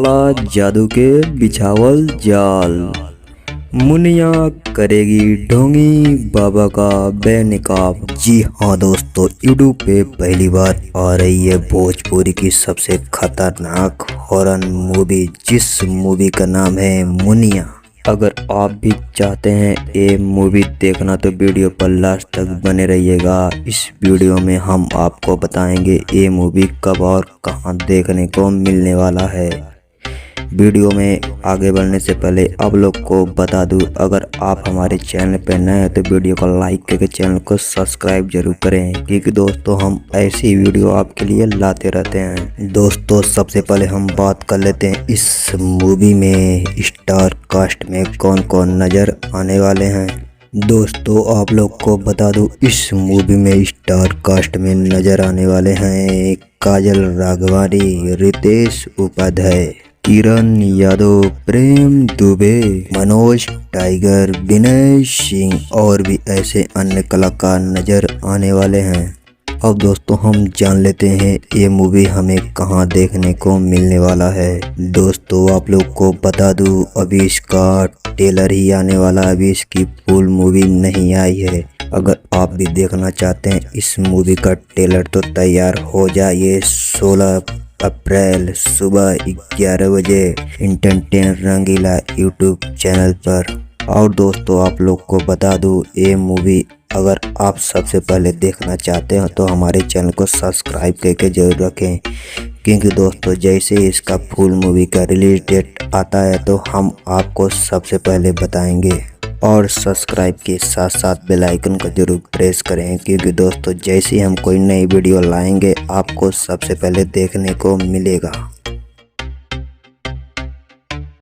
काला जादू के बिछावल जाल। मुनिया करेगी ढोंगी बाबा का बेनकाब। जी हाँ दोस्तों, यूट्यूब पे पहली बार आ रही है भोजपुरी की सबसे खतरनाक हॉरर मूवी, जिस मूवी का नाम है मुनिया। अगर आप भी चाहते हैं ये मूवी देखना तो वीडियो पर लास्ट तक बने रहिएगा। इस वीडियो में हम आपको बताएंगे ये मूवी कब और कहां देखने को मिलने वाला है। वीडियो में आगे बढ़ने से पहले आप लोग को बता दूं, अगर आप हमारे चैनल पर नए हैं तो वीडियो को लाइक करके चैनल को सब्सक्राइब जरूर करें, क्योंकि दोस्तों हम ऐसी वीडियो आपके लिए लाते रहते हैं। दोस्तों सबसे पहले हम बात कर लेते हैं इस मूवी में स्टार कास्ट में कौन कौन नज़र आने वाले हैं। दोस्तों आप लोग को बता दूं, इस मूवी में स्टार कास्ट में नज़र आने वाले हैं काजल राघवानी, रितेश उपाध्याय, किरण यादव, प्रेम दुबे, मनोज टाइगर, विनय सिंह और भी ऐसे अन्य कलाकार नजर आने वाले हैं। अब दोस्तों हम जान लेते हैं ये मूवी हमें कहां देखने को मिलने वाला है। दोस्तों आप लोग को बता दूं, अभी इसका ट्रेलर ही आने वाला, अभी इसकी फुल मूवी नहीं आई है। अगर आप भी देखना चाहते हैं इस मूवी का ट्रेलर तो तैयार हो जाइए। 16 अप्रैल सुबह 11 बजे इंटरटेन रंगीला यूट्यूब चैनल पर। और दोस्तों आप लोग को बता दूं, ये मूवी अगर आप सबसे पहले देखना चाहते हो तो हमारे चैनल को सब्सक्राइब करके जरूर रखें, क्योंकि दोस्तों जैसे ही इसका फुल मूवी का रिलीज डेट आता है तो हम आपको सबसे पहले बताएंगे। और सब्सक्राइब के साथ साथ बेल आइकन को जरूर प्रेस करें, क्योंकि दोस्तों जैसे ही हम कोई नई वीडियो लाएंगे आपको सबसे पहले देखने को मिलेगा।